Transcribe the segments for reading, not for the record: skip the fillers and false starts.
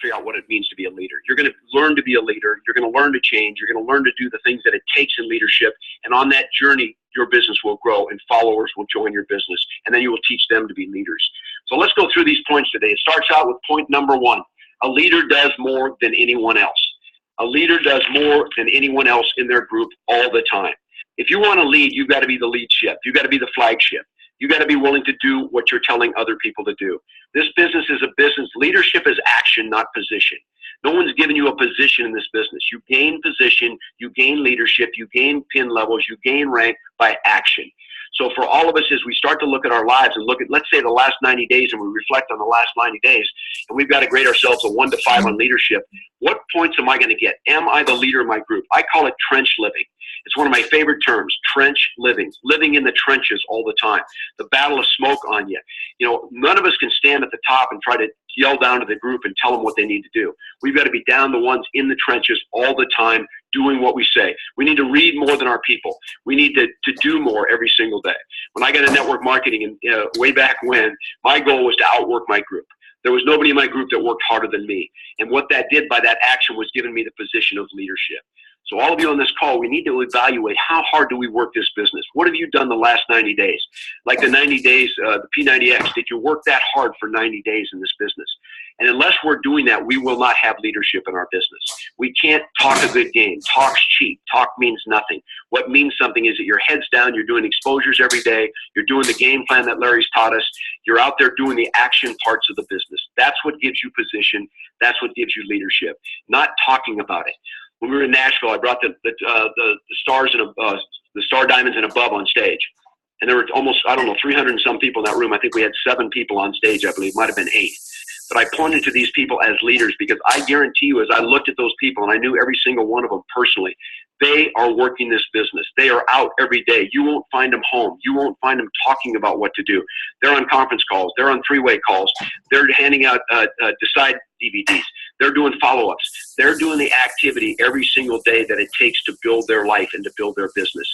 figure out what it means to be a leader. You're going to learn to be a leader. You're going to learn to change. You're going to learn to do the things that it takes in leadership. And on that journey, your business will grow and followers will join your business. And then you will teach them to be leaders. So let's go through these points today. It starts out with point number 1. A leader does more than anyone else. A leader does more than anyone else in their group all the time. If you want to lead, you've got to be the lead ship. You've got to be the flagship. You got to be willing to do what you're telling other people to do. This business is a business. Leadership is action, not position. No one's giving you a position in this business. You gain position, you gain leadership, you gain pin levels, you gain rank by action. So for all of us, as we start to look at our lives and look at, let's say, the last 90 days, and we reflect on the last 90 days, and we've got to grade ourselves a 1 to 5 on leadership, what points am I going to get? Am I the leader of my group? I call it trench living. It's one of my favorite terms, trench living, living in the trenches all the time. The battle of smoke on you. You know, none of us can stand at the top and try to yell down to the group and tell them what they need to do. We've got to be down the ones in the trenches all the time, doing what we say. We need to read more than our people. We need to do more every single day. When I got into network marketing, and way back when, my goal was to outwork my group. There was nobody in my group that worked harder than me. And what that did by that action was giving me the position of leadership. So all of you on this call, we need to evaluate how hard do we work this business? What have you done the last 90 days? Like the 90 days, the P90X, did you work that hard for 90 days in this business? And unless we're doing that, we will not have leadership in our business. We can't talk a good game. Talk's cheap. Talk means nothing. What means something is that your head's down, you're doing exposures every day, you're doing the game plan that Larry's taught us, you're out there doing the action parts of the business. That's what gives you position. That's what gives you leadership, not talking about it. When we were in Nashville, I brought the stars and the Star Diamonds and above on stage. And there were almost, 300 and some people in that room. I think we had 7 people on stage, I believe. Might have been 8. But I pointed to these people as leaders because I guarantee you, as I looked at those people, and I knew every single one of them personally, they are working this business. They are out every day. You won't find them home. You won't find them talking about what to do. They're on conference calls. They're on 3-way calls. They're handing out Decide DVDs. They're doing follow-ups. They're doing the activity every single day that it takes to build their life and to build their business.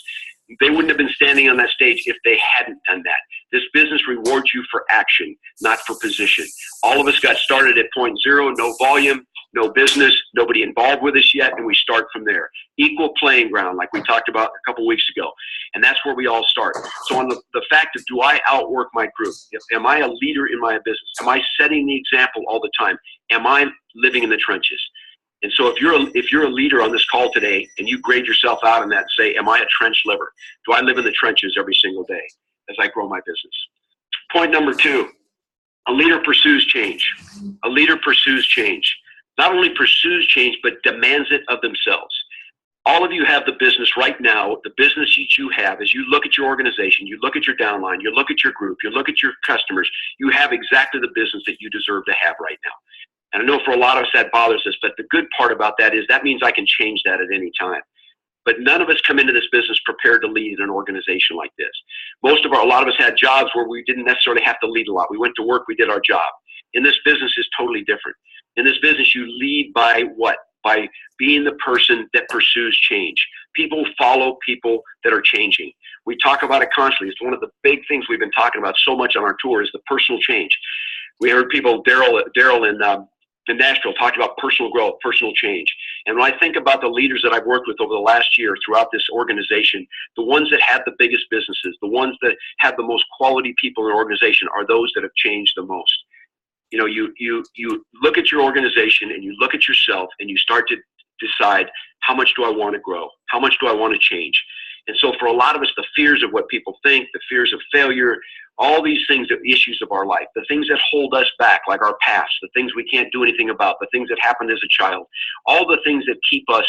They wouldn't have been standing on that stage if they hadn't done that. This business rewards you for action, not for position. All of us got started at point 0, no volume, no business, nobody involved with us yet, and we start from there. Equal playing ground, like we talked about a couple weeks ago. And that's where we all start. So on the fact of, do I outwork my group? Am I a leader in my business? Am I setting the example all the time? Am I living in the trenches? And so if you're a leader on this call today and you grade yourself out in that and say, am I a trench liver? Do I live in the trenches every single day as I grow my business? Point number 2, a leader pursues change. A leader pursues change. Not only pursues change, but demands it of themselves. All of you have the business right now, the business that you have, as you look at your organization, you look at your downline, you look at your group, you look at your customers, you have exactly the business that you deserve to have right now. And I know for a lot of us that bothers us, but the good part about that is that means I can change that at any time. But none of us come into this business prepared to lead an organization like this. A lot of us had jobs where we didn't necessarily have to lead a lot. We went to work, we did our job. In this business, it's totally different. In this business, you lead by what? By being the person that pursues change. People follow people that are changing. We talk about it constantly. It's one of the big things we've been talking about so much on our tour is the personal change. We heard people, Daryl in Nashville, talked about personal growth, personal change. And when I think about the leaders that I've worked with over the last year throughout this organization, the ones that have the biggest businesses, the ones that have the most quality people in their organization are those that have changed the most. You know, you look at your organization and you look at yourself and you start to decide, how much do I want to grow? How much do I want to change? And so for a lot of us, the fears of what people think, the fears of failure, all these things are issues of our life, the things that hold us back, like our past, the things we can't do anything about, the things that happened as a child, all the things that keep us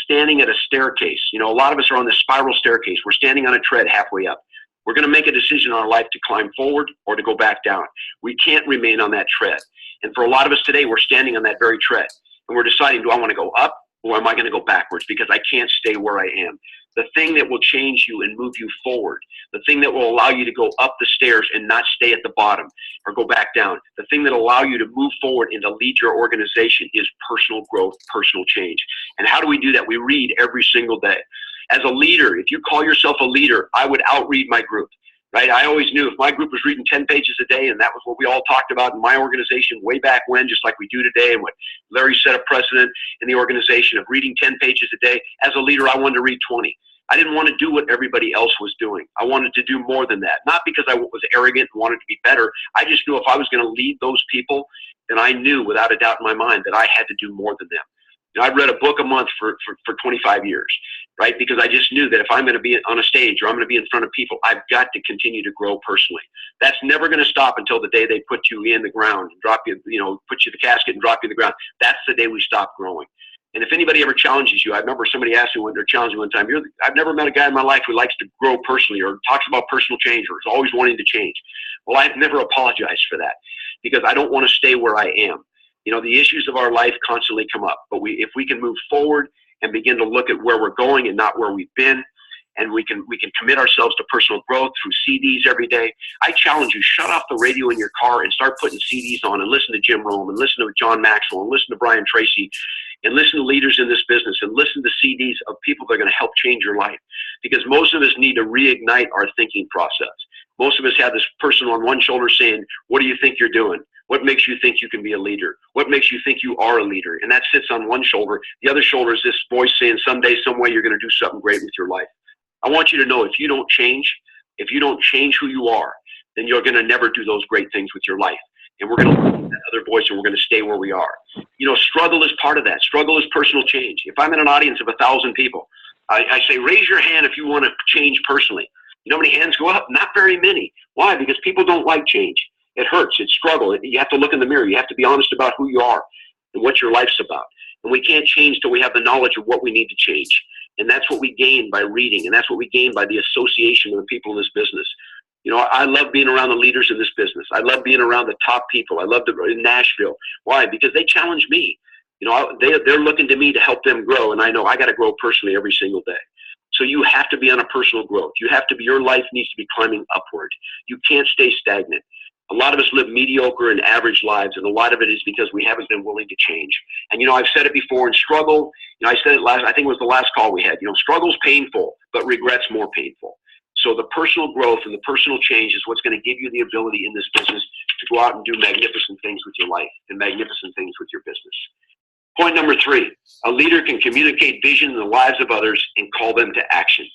standing at a staircase. You know, a lot of us are on this spiral staircase. We're standing on a tread halfway up. We're going to make a decision in our life to climb forward or to go back down. We can't remain on that tread. And for a lot of us today, we're standing on that very tread. And we're deciding, do I want to go up or am I going to go backwards? Because I can't stay where I am. The thing that will change you and move you forward, the thing that will allow you to go up the stairs and not stay at the bottom or go back down, the thing that will allow you to move forward and to lead your organization is personal growth, personal change. And how do we do that? We read every single day. As a leader, if you call yourself a leader, I would outread my group. right? I always knew if my group was reading 10 pages a day, and that was what we all talked about in my organization way back when, just like we do today, and what Larry set a precedent in the organization of reading 10 pages a day. As a leader, I wanted to read 20. I didn't want to do what everybody else was doing. I wanted to do more than that. Not because I was arrogant and wanted to be better. I just knew if I was going to lead those people, then I knew without a doubt in my mind that I had to do more than them. You know, I'd read a book a month for 25 years, right? Because I just knew that if I'm going to be on a stage or I'm going to be in front of people, I've got to continue to grow personally. That's never going to stop until the day they put you in the ground and drop you, put you in the casket and drop you in the ground. That's the day we stop growing. And if anybody ever challenges you, I remember somebody asked me when they're challenging one time, I've never met a guy in my life who likes to grow personally or talks about personal change or is always wanting to change. Well, I've never apologized for that because I don't want to stay where I am. You know, the issues of our life constantly come up, but if we can move forward and begin to look at where we're going and not where we've been, and we can commit ourselves to personal growth through CDs every day. I challenge you, shut off the radio in your car and start putting CDs on and listen to Jim Rome and listen to John Maxwell and listen to Brian Tracy and listen to leaders in this business and listen to CDs of people that are going to help change your life. Because most of us need to reignite our thinking process. Most of us have this person on one shoulder saying, what do you think you're doing? What makes you think you can be a leader? What makes you think you are a leader? And that sits on one shoulder. The other shoulder is this voice saying someday, some way you're going to do something great with your life. I want you to know if you don't change who you are, then you're going to never do those great things with your life. And we're going to listen to that other voice and we're going to stay where we are. You know, struggle is part of that. Struggle is personal change. If I'm in an audience of 1,000 people, I say, raise your hand if you want to change personally. You know how many hands go up? Not very many. Why? Because people don't like change. It hurts. It's struggle. You have to look in the mirror. You have to be honest about who you are and what your life's about. And we can't change till we have the knowledge of what we need to change. And that's what we gain by reading. And that's what we gain by the association of the people in this business. You know, I love being around the leaders in this business. I love being around the top people. I love in Nashville. Why? Because they challenge me. You know, they're looking to me to help them grow. And I know I got to grow personally every single day. So you have to be on a personal growth. Your life needs to be climbing upward. You can't stay stagnant. A lot of us live mediocre and average lives, and a lot of it is because we haven't been willing to change. And, I've said it before, in struggle, I said it I think it was the last call we had, struggle's painful, but regret's more painful. So the personal growth and the personal change is what's going to give you the ability in this business to go out and do magnificent things with your life and magnificent things with your business. Point number 3, a leader can communicate vision in the lives of others and call them to action.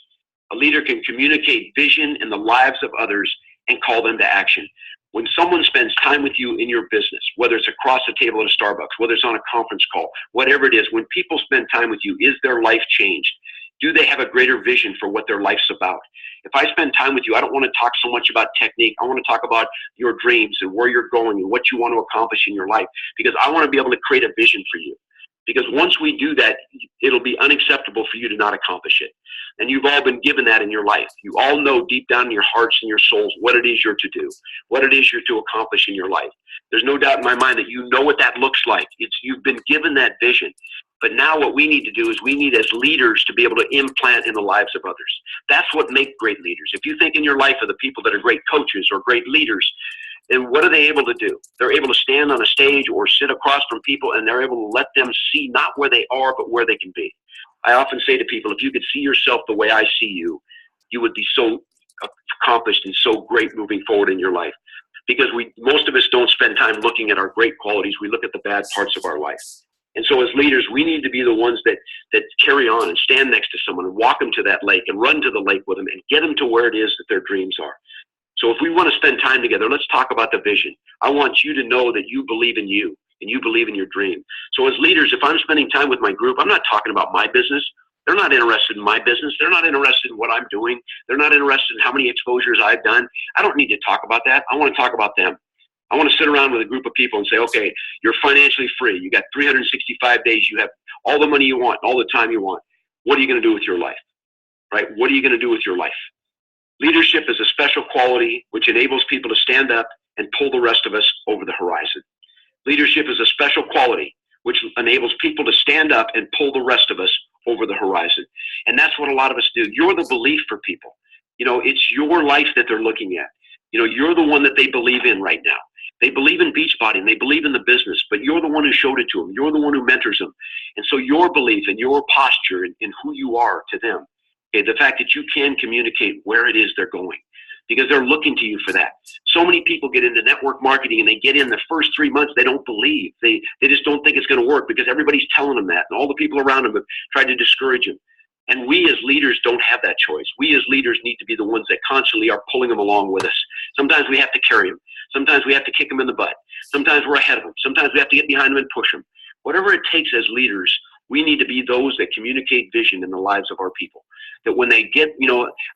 A leader can communicate vision in the lives of others and call them to action. When someone spends time with you in your business, whether it's across the table at a Starbucks, whether it's on a conference call, whatever it is, when people spend time with you, is their life changed? Do they have a greater vision for what their life's about? If I spend time with you, I don't want to talk so much about technique. I want to talk about your dreams and where you're going and what you want to accomplish in your life, because I want to be able to create a vision for you. Because once we do that, it'll be unacceptable for you to not accomplish it. And you've all been given that in your life. You all know deep down in your hearts and your souls what it is you're to do, what it is you're to accomplish in your life. There's no doubt in my mind that you know what that looks like. You've been given that vision. But now what we need to do is we need as leaders to be able to implant in the lives of others. That's what makes great leaders. If you think in your life of the people that are great coaches or great leaders, then what are they able to do? They're able to stand on a stage or sit across from people, and they're able to let them see not where they are, but where they can be. I often say to people, if you could see yourself the way I see you, you would be so accomplished and so great moving forward in your life. Because most of us don't spend time looking at our great qualities. We look at the bad parts of our life. And so as leaders, we need to be the ones that carry on and stand next to someone and walk them to that lake and run to the lake with them and get them to where it is that their dreams are. So if we want to spend time together, let's talk about the vision. I want you to know that you believe in you and you believe in your dream. So as leaders, if I'm spending time with my group, I'm not talking about my business. They're not interested in my business. They're not interested in what I'm doing. They're not interested in how many exposures I've done. I don't need to talk about that. I want to talk about them. I want to sit around with a group of people and say, okay, you're financially free. You got 365 days. You have all the money you want, all the time you want. What are you going to do with your life? Right? What are you going to do with your life? Leadership is a special quality which enables people to stand up and pull the rest of us over the horizon. Leadership is a special quality which enables people to stand up and pull the rest of us over the horizon. And that's what a lot of us do. You're the belief for people. It's your life that they're looking at. You're the one that they believe in right now. They believe in Beachbody and they believe in the business, but you're the one who showed it to them. You're the one who mentors them. And so your belief and your posture in who you are to them, okay, the fact that you can communicate where it is they're going, because they're looking to you for that. So many people get into network marketing and they get in the first 3 months, they don't believe. They just don't think it's going to work because everybody's telling them that, and all the people around them have tried to discourage them. And we as leaders don't have that choice. We as leaders need to be the ones that constantly are pulling them along with us. Sometimes we have to carry them. Sometimes we have to kick them in the butt. Sometimes we're ahead of them. Sometimes we have to get behind them and push them. Whatever it takes as leaders, we need to be those that communicate vision in the lives of our people. That when they get,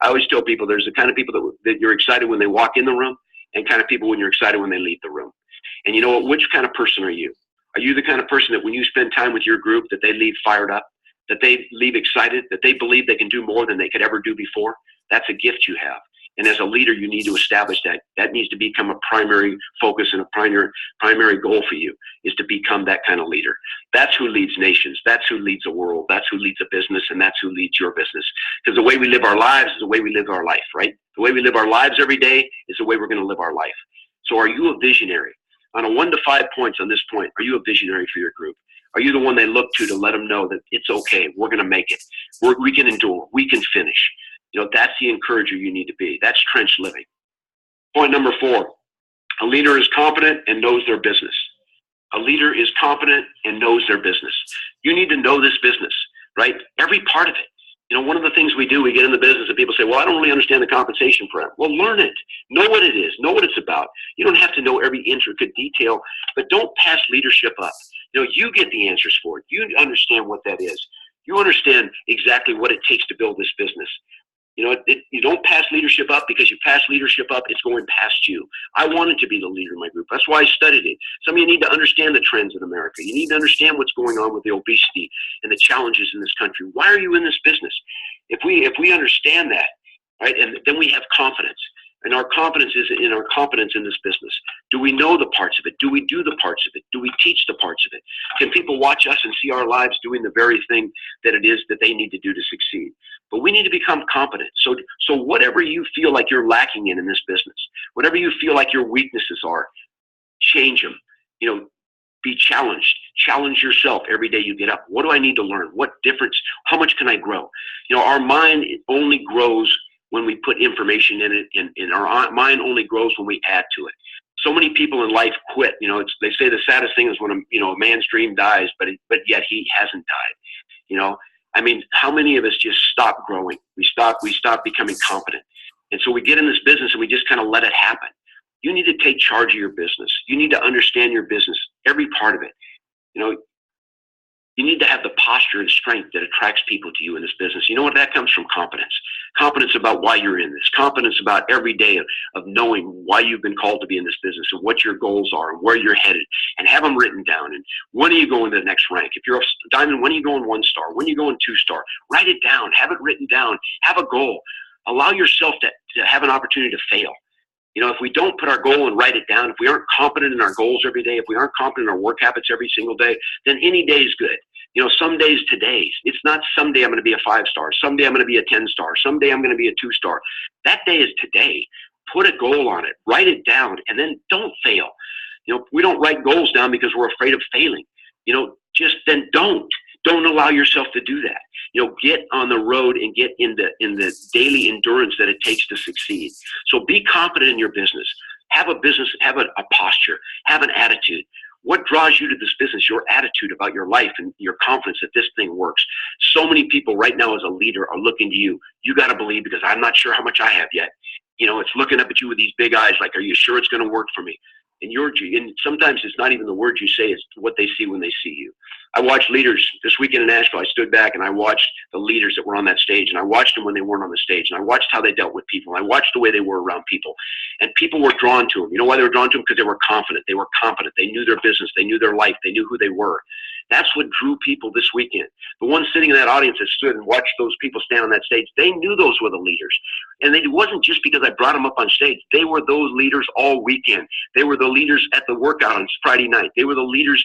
I always tell people there's the kind of people that you're excited when they walk in the room, and kind of people when you're excited when they leave the room. And you know what? Which kind of person are you? Are you the kind of person that when you spend time with your group that they leave fired up, that they leave excited, that they believe they can do more than they could ever do before? That's a gift you have. And as a leader, you need to establish that. That needs to become a primary focus and a primary goal for you, is to become that kind of leader. That's who leads nations. That's who leads a world. That's who leads a business, and that's who leads your business. Because the way we live our lives is the way we live our life, right? The way we live our lives every day is the way we're going to live our life. So are you a visionary? On a 1 to 5 points on this point, are you a visionary for your group? Are you the one they look to let them know that it's okay, we're going to make it, we can endure, we can finish? That's the encourager you need to be. That's trench living. Point number 4, a leader is confident and knows their business. A leader is confident and knows their business. You need to know this business, right? Every part of it. One of the things we do, we get in the business and people say, well, I don't really understand the compensation plan. Well, learn it. Know what it is. Know what it's about. You don't have to know every intricate detail, but don't pass leadership up. You get the answers for it. You understand what that is. You understand exactly what it takes to build this business. You don't pass leadership up, because you pass leadership up, it's going past you. I wanted to be the leader in my group. That's why I studied it. Some of you need to understand the trends in America. You need to understand what's going on with the obesity and the challenges in this country. Why are you in this business? If we understand that, right, and then we have confidence. And our confidence is in our competence in this business. Do we know the parts of it? Do we do the parts of it? Do we teach the parts of it? Can people watch us and see our lives doing the very thing that it is that they need to do to succeed? But we need to become competent. So whatever you feel like you're lacking in this business, whatever you feel like your weaknesses are, change them. Be challenged. Challenge yourself every day you get up. What do I need to learn? What difference? How much can I grow? Our mind only grows when we put information in it, and our mind only grows when we add to it. So many people in life quit. They say the saddest thing is when a man's dream dies, but yet he hasn't died. How many of us just stop growing? We stop becoming competent. And so we get in this business and we just kind of let it happen. You need to take charge of your business. You need to understand your business, every part of it. You need to have the posture and strength that attracts people to you in this business. You know what? That comes from competence. Competence about why you're in this. Competence about every day of knowing why you've been called to be in this business and what your goals are and where you're headed, and have them written down. And when are you going to the next rank? If you're a diamond, when are you going 1 star? When are you going 2 star? Write it down. Have it written down. Have a goal. Allow yourself to have an opportunity to fail. If we don't put our goal and write it down, if we aren't competent in our goals every day, if we aren't competent in our work habits every single day, then any day is good. Some days today's. It's not someday I'm going to be a 5-star. Someday I'm going to be a 10-star. Someday I'm going to be a 2-star. That day is today. Put a goal on it. Write it down, and then don't fail. We don't write goals down because we're afraid of failing. Just then don't. Don't allow yourself to do that. Get on the road and get in the daily endurance that it takes to succeed. So be confident in your business. Have a business, have a posture, have an attitude. What draws you to this business? Your attitude about your life and your confidence that this thing works. So many people right now as a leader are looking to you. You got to believe, because I'm not sure how much I have yet. It's looking up at you with these big eyes like, are you sure it's going to work for me? And sometimes it's not even the words you say, it's what they see when they see you. I watched leaders this weekend in Nashville. I stood back and I watched the leaders that were on that stage, and I watched them when they weren't on the stage, and I watched how they dealt with people. I watched the way they were around people, and people were drawn to them. You know why they were drawn to them? Because they were confident. They were competent. They knew their business. They knew their life. They knew who they were. That's what drew people this weekend. The ones sitting in that audience that stood and watched those people stand on that stage, they knew those were the leaders. And it wasn't just because I brought them up on stage. They were those leaders all weekend. They were the leaders at the workout on Friday night. They were the leaders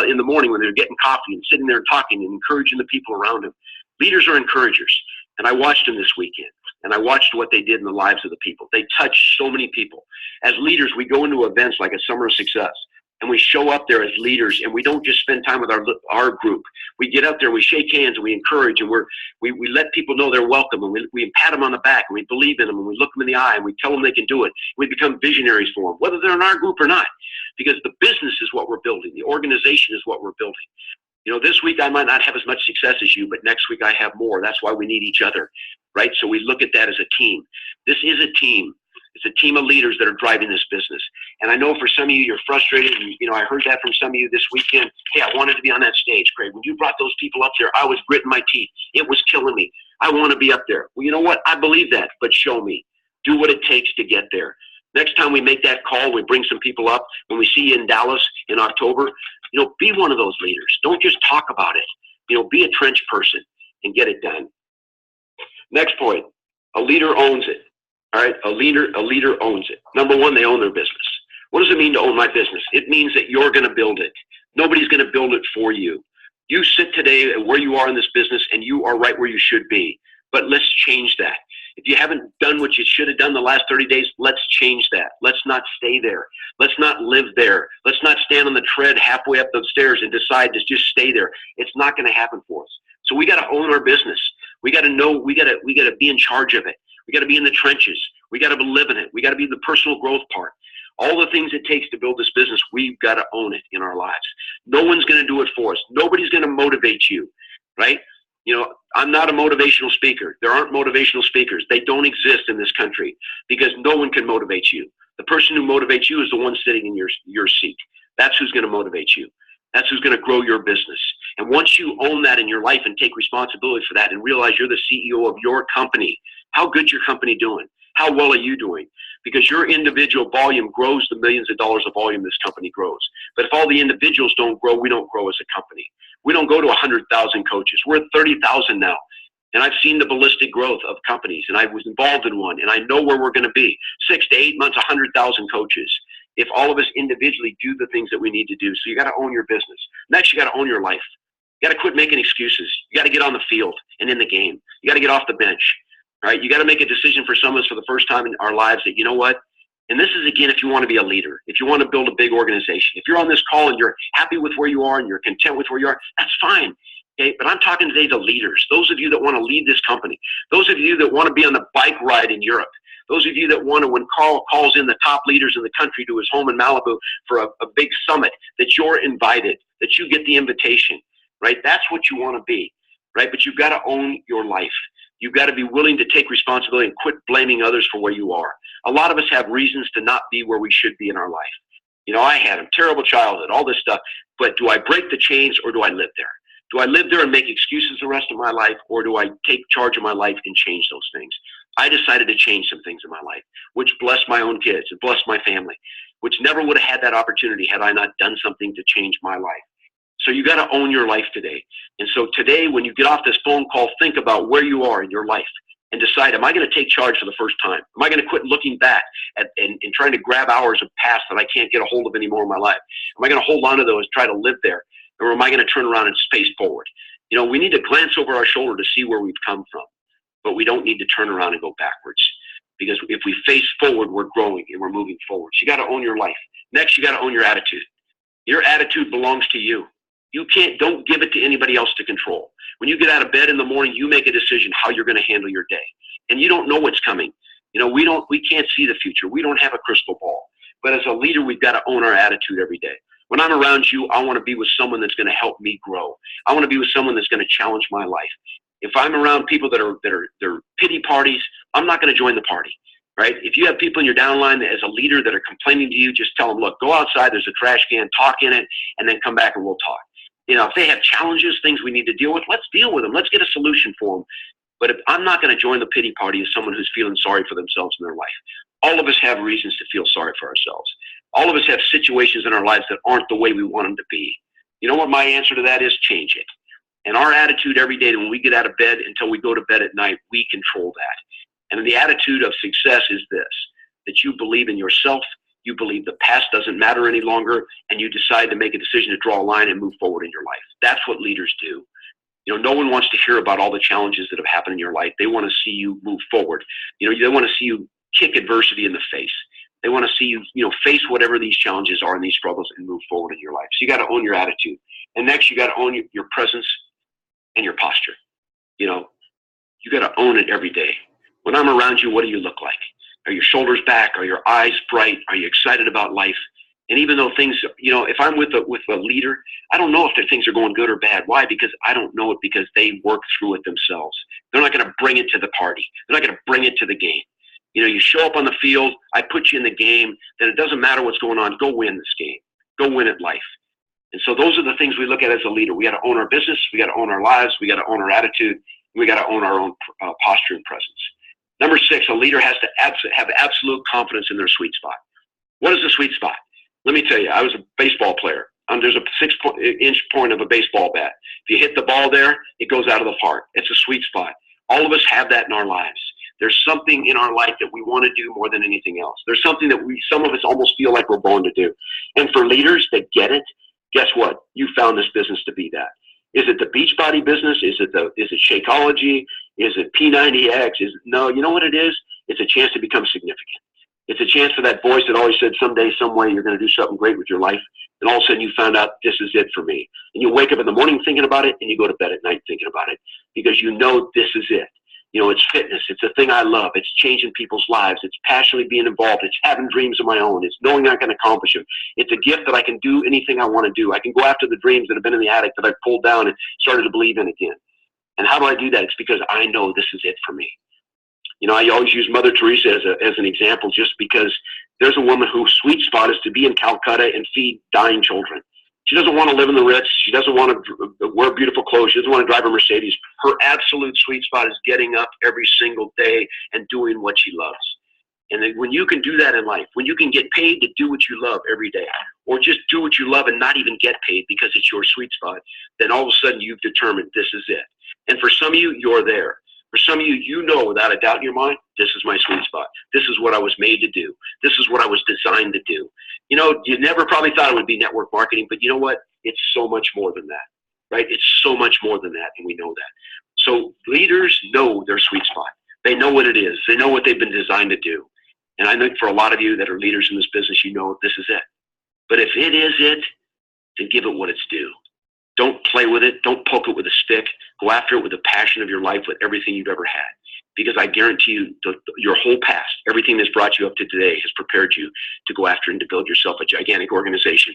in the morning when they were getting coffee and sitting there and talking and encouraging the people around them. Leaders are encouragers. And I watched them this weekend. And I watched what they did in the lives of the people. They touched so many people. As leaders, we go into events like a Summer of Success, and we show up there as leaders, and we don't just spend time with our group. We get out there, we shake hands, and we encourage, and we let people know they're welcome, and we pat them on the back, and we believe in them, and we look them in the eye, and we tell them they can do it. We become visionaries for them, whether they're in our group or not, because the business is what we're building. The organization is what we're building. This week I might not have as much success as you, but next week I have more. That's why we need each other, right? So we look at that as a team. This is a team. It's a team of leaders that are driving this business. And I know for some of you, you're frustrated. And, I heard that from some of you this weekend. Hey, I wanted to be on that stage, Craig. When you brought those people up there, I was gritting my teeth. It was killing me. I want to be up there. Well, you know what? I believe that, but show me. Do what it takes to get there. Next time we make that call, we bring some people up. When we see you in Dallas in October, be one of those leaders. Don't just talk about it. Be a trench person and get it done. Next point, a leader owns it. All right, a leader owns it. Number one, they own their business. What does it mean to own my business? It means that you're going to build it. Nobody's going to build it for you. You sit today where you are in this business, and you are right where you should be. But let's change that. If you haven't done what you should have done the last 30 days, let's change that. Let's not stay there. Let's not live there. Let's not stand on the tread halfway up the stairs and decide to just stay there. It's not going to happen for us. So we got to own our business. We got to know. We got to be in charge of it. We got to be in the trenches. We got to live in it. We got to be the personal growth part. All the things it takes to build this business, we've got to own it in our lives. No one's going to do it for us. Nobody's going to motivate you, right? I'm not a motivational speaker. There aren't motivational speakers. They don't exist in this country because no one can motivate you. The person who motivates you is the one sitting in your seat. That's who's going to motivate you. That's who's going to grow your business. And once you own that in your life and take responsibility for that and realize you're the CEO of your company, how good's your company doing? How well are you doing? Because your individual volume grows the millions of dollars of volume this company grows. But if all the individuals don't grow, we don't grow as a company. We don't go to 100,000 coaches. We're at 30,000 now. And I've seen the ballistic growth of companies, and I was involved in one, and I know where we're going to be. 6 to 8 months, 100,000 coaches. If all of us individually do the things that we need to do. So you got to own your business. Next, you got to own your life. You got to quit making excuses. You got to get on the field and in the game. You got to get off the bench. Right? You got to make a decision for some of us for the first time in our lives that, you know what? And this is, again, if you want to be a leader, if you want to build a big organization, if you're on this call and you're happy with where you are and you're content with where you are, that's fine. Okay? But I'm talking today to leaders, those of you that want to lead this company, those of you that want to be on the bike ride in Europe, those of you that want to, when Carl calls in the top leaders in the country to his home in Malibu for a big summit, that you're invited, that you get the invitation, right? That's what you want to be, right? But you've got to own your life. You've got to be willing to take responsibility and quit blaming others for where you are. A lot of us have reasons to not be where we should be in our life. I had a terrible childhood, all this stuff. But do I break the chains or do I live there? Do I live there and make excuses the rest of my life, or do I take charge of my life and change those things? I decided to change some things in my life, which blessed my own kids and blessed my family, which never would have had that opportunity had I not done something to change my life. So you got to own your life today. And so today, when you get off this phone call, think about where you are in your life and decide, am I going to take charge for the first time? Am I going to quit looking back and trying to grab hours of past that I can't get a hold of anymore in my life? Am I going to hold on to those, try to live there? Or am I going to turn around and face forward? We need to glance over our shoulder to see where we've come from, but we don't need to turn around and go backwards, because if we face forward, we're growing and we're moving forward. So you got to own your life. Next, you got to own your attitude. Your attitude belongs to you. Don't give it to anybody else to control. When you get out of bed in the morning, you make a decision how you're going to handle your day. And you don't know what's coming. We can't see the future. We don't have a crystal ball. But as a leader, we've got to own our attitude every day. When I'm around you, I want to be with someone that's going to help me grow. I want to be with someone that's going to challenge my life. If I'm around people that are pity parties, I'm not going to join the party. Right? If you have people in your downline as a leader that are complaining to you, just tell them, look, go outside, there's a trash can, talk in it, and then come back and we'll talk. If they have challenges, things we need to deal with, let's deal with them. Let's get a solution for them. But if I'm not going to join the pity party as someone who's feeling sorry for themselves in their life. All of us have reasons to feel sorry for ourselves. All of us have situations in our lives that aren't the way we want them to be. You know what my answer to that is? Change it. And our attitude every day when we get out of bed until we go to bed at night, we control that. And the attitude of success is this, that you believe in yourself, you believe the past doesn't matter any longer, and you decide to make a decision to draw a line and move forward in your life. That's what leaders do. No one wants to hear about all the challenges that have happened in your life. They want to see you move forward. They want to see you kick adversity in the face. They want to see you, face whatever these challenges are and these struggles and move forward in your life. So you got to own your attitude. And next, you got to own your presence and your posture. You got to own it every day. When I'm around you, what do you look like? Are your shoulders back? Are your eyes bright? Are you excited about life? And even though things, if I'm with a leader, I don't know if their things are going good or bad. Why? Because I don't know it, because they work through it themselves. They're not going to bring it to the party. They're not going to bring it to the game. You show up on the field, I put you in the game, then it doesn't matter what's going on. Go win this game. Go win at life. And so those are the things we look at as a leader. We got to own our business. We got to own our lives. We got to own our attitude. We got to own our own posture and presence. Number 6, a leader has to have absolute confidence in their sweet spot. What is the sweet spot? Let me tell you, I was a baseball player. There's a 6-inch point of a baseball bat. If you hit the ball there, it goes out of the park. It's a sweet spot. All of us have that in our lives. There's something in our life that we want to do more than anything else. There's something that some of us almost feel like we're born to do. And for leaders that get it, guess what? You found this business to be that. Is it the Beachbody business? Is it Shakeology? Is it P90X? No, you know what it is? It's a chance to become significant. It's a chance for that voice that always said someday, some way, you're going to do something great with your life. And all of a sudden you found out this is it for me. And you wake up in the morning thinking about it, and you go to bed at night thinking about it, because you know this is it. It's fitness. It's a thing I love. It's changing people's lives. It's passionately being involved. It's having dreams of my own. It's knowing I can accomplish them. It's a gift that I can do anything I want to do. I can go after the dreams that have been in the attic that I've pulled down and started to believe in again. And how do I do that? It's because I know this is it for me. I always use Mother Teresa as an example, just because there's a woman whose sweet spot is to be in Calcutta and feed dying children. She doesn't want to live in the Ritz. She doesn't want to wear beautiful clothes. She doesn't want to drive a Mercedes. Her absolute sweet spot is getting up every single day and doing what she loves. And then when you can do that in life, when you can get paid to do what you love every day, or just do what you love and not even get paid because it's your sweet spot, then all of a sudden you've determined this is it. And for some of you, you're there. For some of you, without a doubt in your mind, this is my sweet spot. This is what I was made to do. This is what I was designed to do. You never probably thought it would be network marketing, but you know what? It's so much more than that, right? It's so much more than that, and we know that. So leaders know their sweet spot. They know what it is. They know what they've been designed to do. And I think for a lot of you that are leaders in this business, this is it. But if it is it, then give it what it's due. Don't play with it. Don't poke it with a stick. Go after it with the passion of your life, with everything you've ever had. Because I guarantee you, your whole past, everything that's brought you up to today has prepared you to go after and to build yourself a gigantic organization.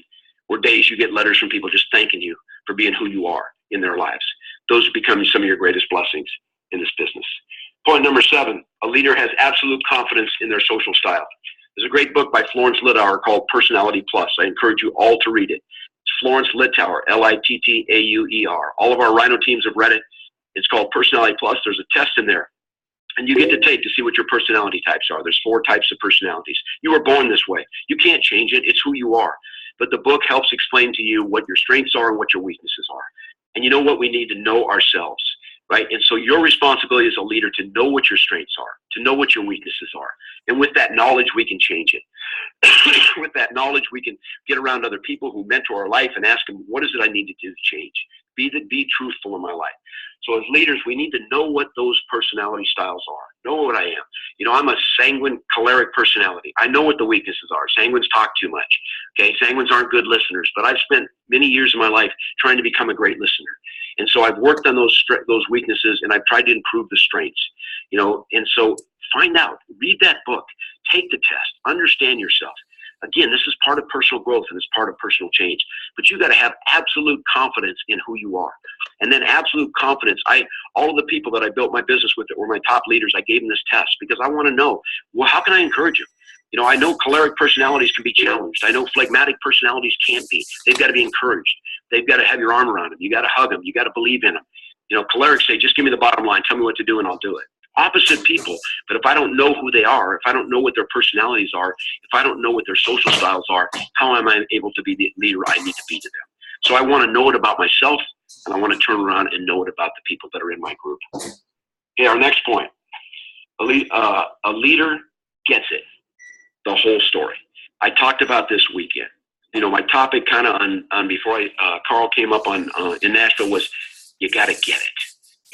Or days you get letters from people just thanking you for being who you are in their lives. Those become some of your greatest blessings in this business. Point number 7, a leader has absolute confidence in their social style. There's a great book by Florence Littauer called Personality Plus. I encourage you all to read it. It's Florence Littauer, Littauer. All of our Rhino teams have read it. It's called Personality Plus. There's a test in there, and you get to take to see what your personality types are. There's 4 types of personalities. You were born this way. You can't change it. It's who you are. But the book helps explain to you what your strengths are and what your weaknesses are. And you know what? We need to know ourselves, right? And so your responsibility as a leader to know what your strengths are, to know what your weaknesses are. And with that knowledge, we can change it. With that knowledge, we can get around other people who mentor our life and ask them, what is it I need to do to change? Be truthful in my life. So as leaders, we need to know what those personality styles are. Know what I am. I'm a sanguine, choleric personality. I know what the weaknesses are. Sanguines talk too much. Okay, sanguines aren't good listeners, but I've spent many years of my life trying to become a great listener. And so I've worked on those weaknesses, and I've tried to improve the strengths. And so find out, read that book, take the test, understand yourself. Again, this is part of personal growth and it's part of personal change. But you got to have absolute confidence in who you are. And then absolute confidence. All of the people that I built my business with that were my top leaders, I gave them this test because I want to know, well, how can I encourage them? I know choleric personalities can be challenged. I know phlegmatic personalities can't be. They've got to be encouraged. They've got to have your arm around them. You got to hug them. You got to believe in them. Cholerics say, just give me the bottom line. Tell me what to do and I'll do it. Opposite people. But if I don't know who they are, if I don't know what their personalities are, if I don't know what their social styles are, how am I able to be the leader I need to be to them? So I want to know it about myself, and I want to turn around and know it about the people that are in my group. Okay, our next point. A leader gets it, the whole story. I talked about this weekend. My topic kind of on before Carl came up on in Nashville was you got to get it.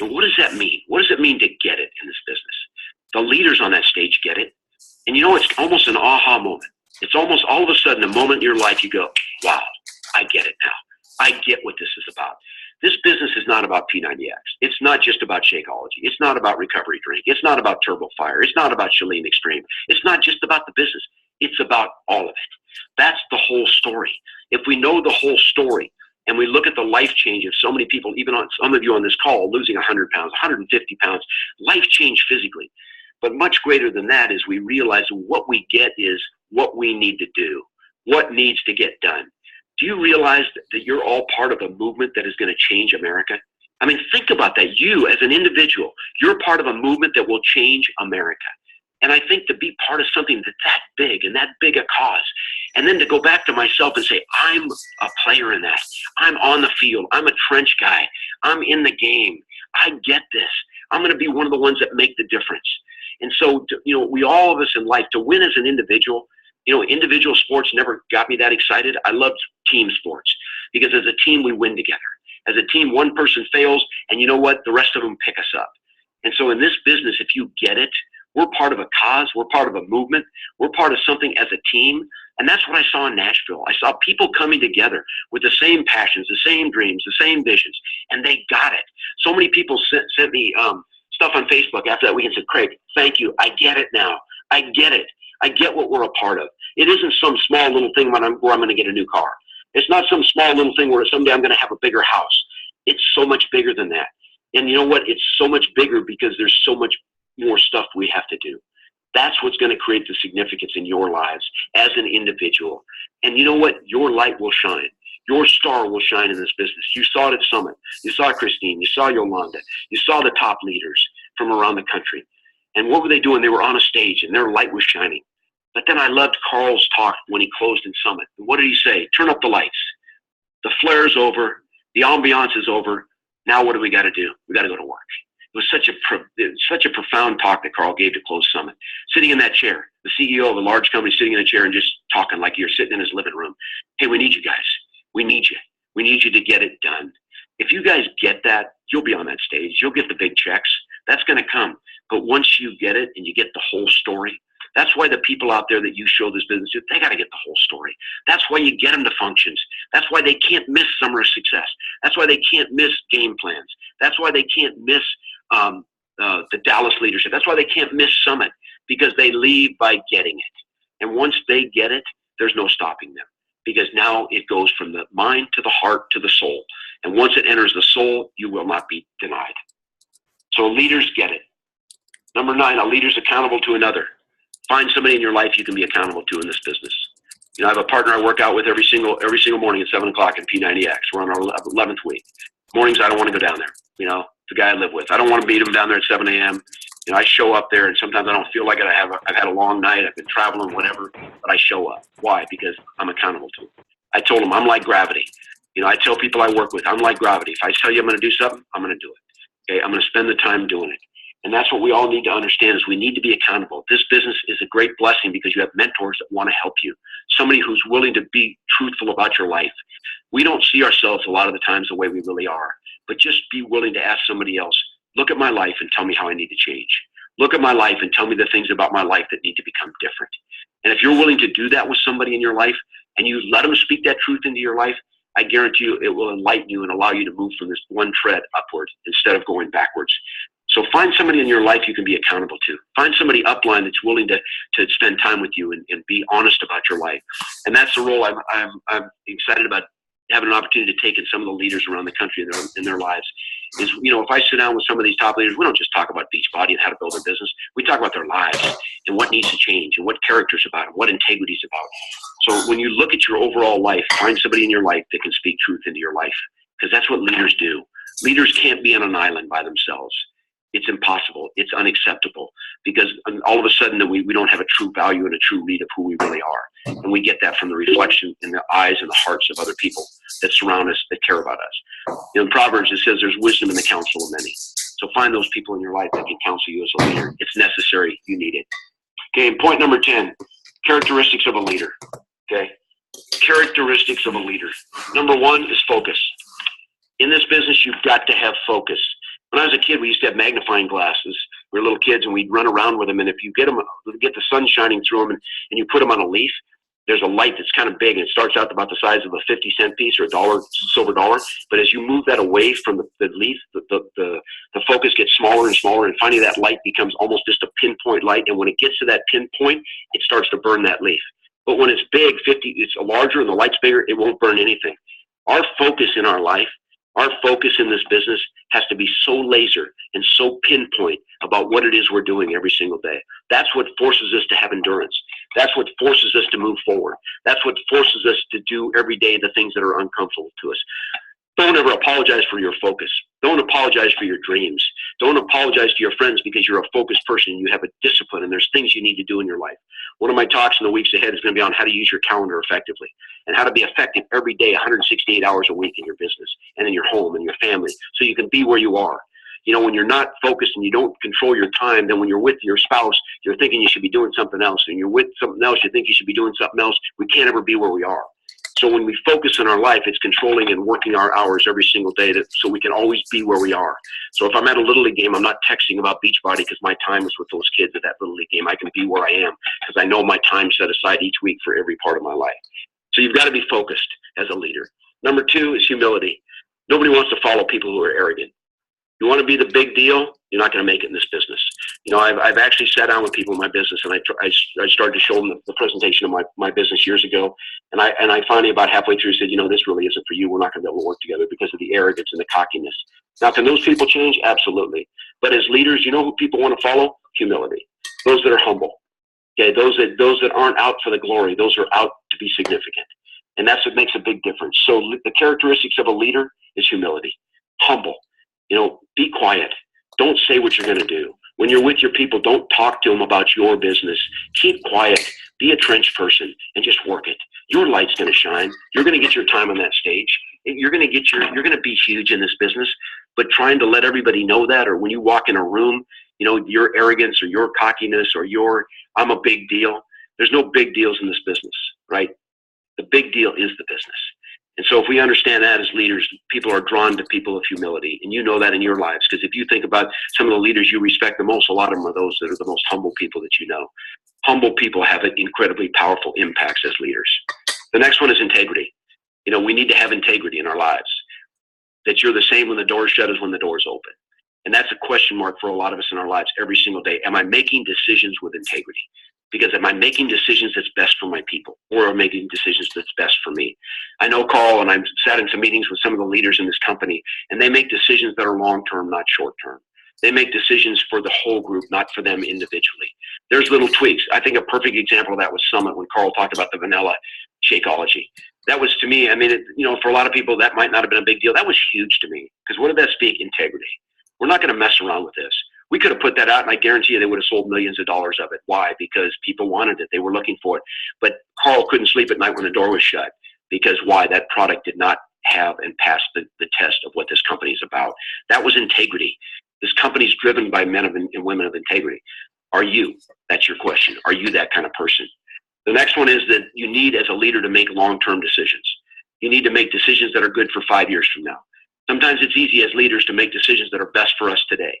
And what does that mean? What does it mean to get it in this business? The leaders on that stage get it. And it's almost an aha moment. It's almost all of a sudden a moment in your life you go, wow, I get it now. I get what this is about. This business is not about P90X. It's not just about Shakeology. It's not about Recovery Drink. It's not about Turbo Fire. It's not about Chalene Extreme. It's not just about the business. It's about all of it. That's the whole story. If we know the whole story and we look at the life change of so many people, even on some of you on this call, losing 100 pounds, 150 pounds, life change physically. But much greater than that is we realize what we get is what we need to do, what needs to get done. Do you realize that you're all part of a movement that is going to change America? I mean, think about that. You as an individual, you're part of a movement that will change America. And I think to be part of something that's that big and that big a cause, and then to go back to myself and say, I'm a player in that. I'm on the field. I'm a trench guy. I'm in the game. I get this. I'm going to be one of the ones that make the difference. And so, we all of us in life, to win as an individual, individual sports never got me that excited. I loved team sports because as a team, we win together. As a team, one person fails, and you know what? The rest of them pick us up. And so in this business, if you get it, we're part of a cause. We're part of a movement. We're part of something as a team. And that's what I saw in Nashville. I saw people coming together with the same passions, the same dreams, the same visions, and they got it. So many people sent me stuff on Facebook after that weekend and said, Craig, thank you. I get it now. I get it. I get what we're a part of. It isn't some small little thing where I'm going to get a new car. It's not some small little thing where someday I'm going to have a bigger house. It's so much bigger than that. And you know what? It's so much bigger because there's so much more stuff we have to do. That's what's going to create the significance in your lives as an individual. And you know what? Your light will shine. Your star will shine in this business. You saw it at Summit. You saw Christine. You saw Yolanda. You saw the top leaders from around the country. And what were they doing? They were on a stage and their light was shining. But then I loved Carl's talk when he closed in Summit. And what did he say? Turn up the lights. The flare's over. The ambiance is over. Now what do we got to do? We got to go to work. It was such a profound talk that Carl gave to close Summit. Sitting in that chair, the CEO of a large company sitting in a chair and just talking like you're sitting in his living room. Hey, we need you guys. We need you. We need you to get it done. If you guys get that, you'll be on that stage. You'll get the big checks. That's going to come. But once you get it and you get the whole story, that's why the people out there that you show this business to, they got to get the whole story. That's why you get them to functions. That's why they can't miss Summer of Success. That's why they can't miss game plans. That's why they can't miss the Dallas leadership. That's why they can't miss Summit, because they leave by getting it. And once they get it, there's no stopping them, because now it goes from the mind to the heart to the soul. And once it enters the soul, you will not be denied. So leaders get it. Number 9, a leader's accountable to another. Find somebody in your life you can be accountable to in this business. I have a partner I work out with every single morning at 7 o'clock in P90X. We're on our 11th week. Mornings, I don't want to go down there. The guy I live with. I don't want to meet him down there at 7 a.m. I show up there, and sometimes I don't feel like I've had a long night. I've been traveling, whatever, but I show up. Why? Because I'm accountable to him. I told him I'm like gravity. I tell people I work with, I'm like gravity. If I tell you I'm going to do something, I'm going to do it. Okay, I'm going to spend the time doing it. And that's what we all need to understand, is we need to be accountable. This business is a great blessing because you have mentors that want to help you. Somebody who's willing to be truthful about your life. We don't see ourselves a lot of the times the way we really are, but just be willing to ask somebody else, look at my life and tell me how I need to change. Look at my life and tell me the things about my life that need to become different. And if you're willing to do that with somebody in your life and you let them speak that truth into your life, I guarantee you it will enlighten you and allow you to move from this one tread upward instead of going backwards. So find somebody in your life you can be accountable to. Find somebody upline that's willing to spend time with you and be honest about your life. And that's the role I'm excited about having an opportunity to take in some of the leaders around the country in their lives. Is, if I sit down with some of these top leaders, we don't just talk about Beachbody and how to build their business. We talk about their lives and what needs to change and what character's about and what integrity's about. So when you look at your overall life, find somebody in your life that can speak truth into your life, because that's what leaders do. Leaders can't be on an island by themselves. It's impossible. It's unacceptable, because all of a sudden we don't have a true value and a true read of who we really are. And we get that from the reflection in the eyes and the hearts of other people that surround us, that care about us. In Proverbs, it says there's wisdom in the counsel of many. So find those people in your life that can counsel you as a leader. It's necessary. You need it. Okay, and point number 10, characteristics of a leader. Okay, characteristics of a leader. Number 1 is focus. In this business, you've got to have focus. When I was a kid, we used to have magnifying glasses We were little kids and we'd run around with them. And if you get the sun shining through them and you put them on a leaf, there's a light that's kind of big, and it starts out about the size of a 50-cent piece or a silver dollar. But as you move that away from the leaf, the focus gets smaller and smaller, and finally that light becomes almost just a pinpoint light. And when it gets to that pinpoint, it starts to burn that leaf. But when it's big, it's larger and the light's bigger, it won't burn anything. Our focus in our life, our focus in this business has to be so laser and so pinpoint about what it is we're doing every single day. That's what forces us to have endurance. That's what forces us to move forward. That's what forces us to do every day the things that are uncomfortable to us. Don't ever apologize for your focus. Don't apologize for your dreams. Don't apologize to your friends because you're a focused person. You have a discipline and there's things you need to do in your life. One of my talks in the weeks ahead is going to be on how to use your calendar effectively and how to be effective every day, 168 hours a week in your business and in your home and your family so you can be where you are. You know, when you're not focused and you don't control your time, then when you're with your spouse, you're thinking you should be doing something else. And you're with something else, you think you should be doing something else. We can't ever be where we are. So when we focus on our life, it's controlling and working our hours every single day so we can always be where we are. So if I'm at a Little League game, I'm not texting about Beachbody because my time is with those kids at that Little League game. I can be where I am because I know my time set aside each week for every part of my life. So you've got to be focused as a leader. Number 2 is humility. Nobody wants to follow people who are arrogant. You want to be the big deal, you're not going to make it in this business. You know, I've actually sat down with people in my business, and I started to show them the presentation of my business years ago, and I finally about halfway through said, you know, this really isn't for you. We're not going to be able to work together because of the arrogance and the cockiness. Now, can those people change? Absolutely. But as leaders, you know who people want to follow? Humility. Those that are humble. Okay, those that aren't out for the glory. Those are out to be significant, and that's what makes a big difference. So the characteristics of a leader is humility, humble. You know, be quiet. Don't say what you're going to do. When you're with your people, don't talk to them about your business. Keep quiet. Be a trench person and just work it. Your light's going to shine. You're going to get your time on that stage. You're going to be huge in this business. But trying to let everybody know that, or when you walk in a room, you know, your arrogance or your cockiness or I'm a big deal. There's no big deals in this business, right? The big deal is the business. And so if we understand that as leaders, people are drawn to people of humility. And you know that in your lives, because if you think about some of the leaders you respect the most, a lot of them are those that are the most humble people that you know. Humble people have incredibly powerful impacts as leaders. The next one is integrity. You know, we need to have integrity in our lives. That you're the same when the door's shut as when the door's open. And that's a question mark for a lot of us in our lives every single day. Am I making decisions with integrity? Because am I making decisions that's best for my people, or am I making decisions that's best for me? I know Carl, and I've sat in some meetings with some of the leaders in this company, and they make decisions that are long-term, not short-term. They make decisions for the whole group, not for them individually. There's little tweaks. I think a perfect example of that was Summit, when Carl talked about the vanilla Shakeology. That was, to me, I mean, for a lot of people, that might not have been a big deal. That was huge to me, because what did that speak? Integrity. We're not going to mess around with this. We could have put that out, and I guarantee you they would have sold millions of dollars of it. Why? Because people wanted it. They were looking for it. But Carl couldn't sleep at night when the door was shut. Because why? That product did not have and pass the test of what this company is about. That was integrity. This company is driven by men and women of integrity. Are you? That's your question. Are you that kind of person? The next one is that you need, as a leader, to make long-term decisions. You need to make decisions that are good for 5 years from now. Sometimes it's easy as leaders to make decisions that are best for us today.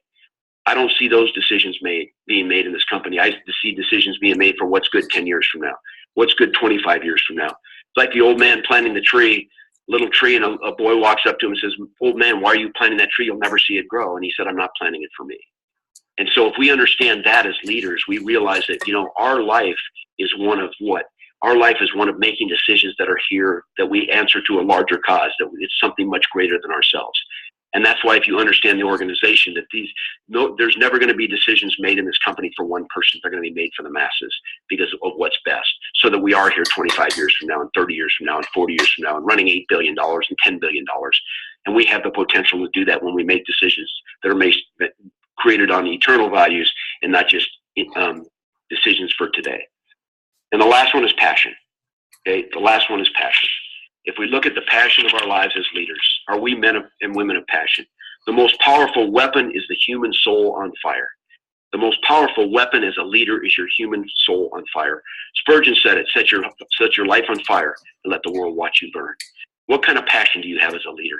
I don't see those decisions being made in this company. I see decisions being made for what's good 10 years from now, what's good 25 years from now. It's like the old man planting the tree, little tree, and a boy walks up to him and says, "Old man, why are you planting that tree? You'll never see it grow." And he said, "I'm not planting it for me." And so if we understand that as leaders, we realize that, our life is one of what? Our life is one of making decisions that are here, that we answer to a larger cause, that it's something much greater than ourselves. And that's why if you understand the organization, that there's never going to be decisions made in this company for one person. They're going to be made for the masses because of what's best, so that we are here 25 years from now and 30 years from now and 40 years from now and running $8 billion and $10 billion. And we have the potential to do that when we make decisions that are created on eternal values and not just decisions for today. And the last one is passion. Okay, the last one is passion. If we look at the passion of our lives as leaders, are we men and women of passion? The most powerful weapon is the human soul on fire. The most powerful weapon as a leader is your human soul on fire. Spurgeon said it, set your life on fire and let the world watch you burn. What kind of passion do you have as a leader?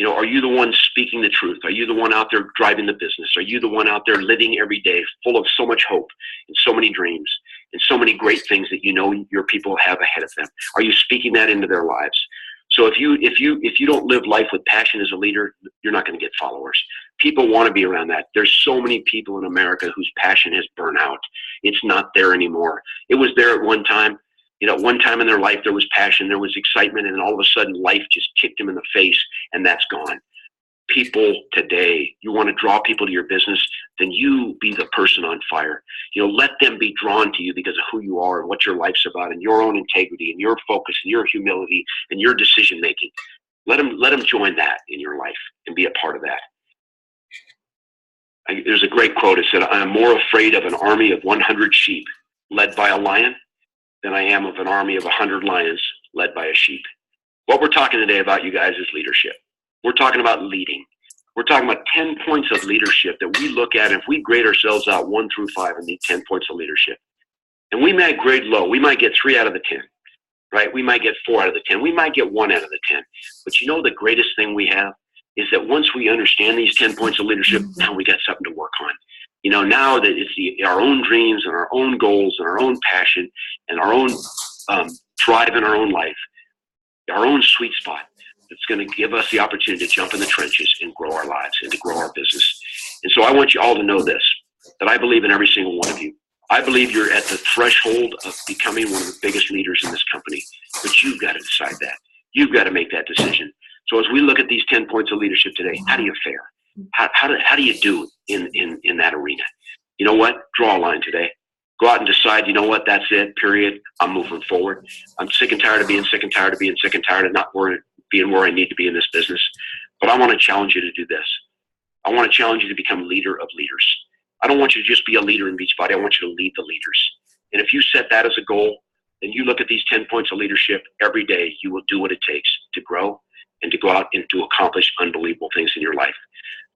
Are you the one speaking the truth? Are you the one out there driving the business? Are you the one out there living every day full of so much hope and so many dreams and so many great things that your people have ahead of them? Are you speaking that into their lives? So if you don't live life with passion as a leader, you're not going to get followers. People want to be around that. There's so many people in America whose passion has burned out. It's not there anymore. It was there at one time. One time in their life, there was passion, there was excitement, and then all of a sudden life just kicked them in the face, and that's gone. People today, you want to draw people to your business, then you be the person on fire. Let them be drawn to you because of who you are and what your life's about and your own integrity and your focus and your humility and your decision making. Let them join that in your life and be a part of that. There's a great quote. It said, "I am more afraid of an army of 100 sheep led by a lion than I am of an army of 100 lions led by a sheep." What we're talking today about, you guys, is leadership. We're talking about leading. We're talking about 10 points of leadership that we look at. If we grade ourselves out 1 through 5 and need 10 points of leadership, and we might grade low, we might get 3 out of the 10, right? We might get 4 out of the 10. We might get 1 out of the 10. But the greatest thing we have is that once we understand these 10 points of leadership, now we got something to work on. Now that it's our own dreams and our own goals and our own passion and our own drive in our own life, our own sweet spot that's going to give us the opportunity to jump in the trenches and grow our lives and to grow our business. And so I want you all to know this, that I believe in every single one of you. I believe you're at the threshold of becoming one of the biggest leaders in this company, but you've got to decide that. You've got to make that decision. So as we look at these 10 points of leadership today, how do you fare? How do you do in that arena? You know what? Draw a line today. Go out and decide, that's it, period. I'm moving forward. I'm sick and tired of being sick and tired of being sick and tired of not being where I need to be in this business. But I want to challenge you to do this. I want to challenge you to become a leader of leaders. I don't want you to just be a leader in Beachbody. I want you to lead the leaders. And if you set that as a goal, then you look at these 10 points of leadership every day, you will do what it takes to grow and to go out and to accomplish unbelievable things in your life.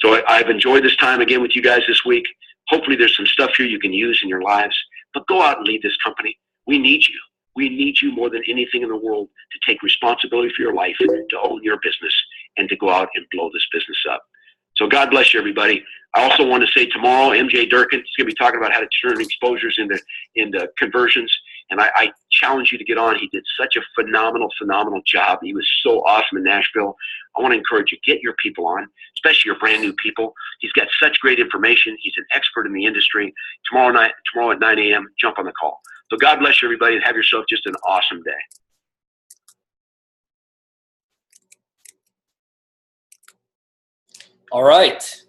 So I've enjoyed this time again with you guys this week. Hopefully there's some stuff here you can use in your lives, but go out and lead this company. We need you. We need you more than anything in the world to take responsibility for your life, to own your business, and to go out and blow this business up. So God bless you, everybody. I also want to say tomorrow, MJ Durkin is going to be talking about how to turn exposures into conversions. And I challenge you to get on. He did such a phenomenal job. He was so awesome in Nashville. I want to encourage you, get your people on, especially your brand new people. He's got such great information. He's an expert in the industry. Tomorrow at 9 a.m., jump on the call. So God bless you, everybody, and have yourself just an awesome day. All right.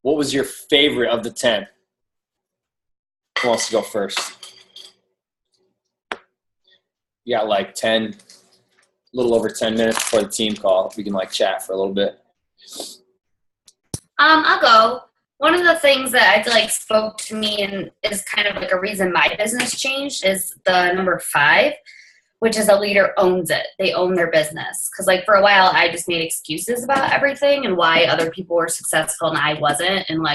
What was your favorite of the 10? Who wants to go first? You got like 10, a little over 10 minutes before the team call. We can chat for a little bit. I'll go. One of the things that I feel like spoke to me and is kind of like a reason my business changed is the number 5, which is a leader owns it. They own their business. Because for a while, I just made excuses about everything and why other people were successful and I wasn't. And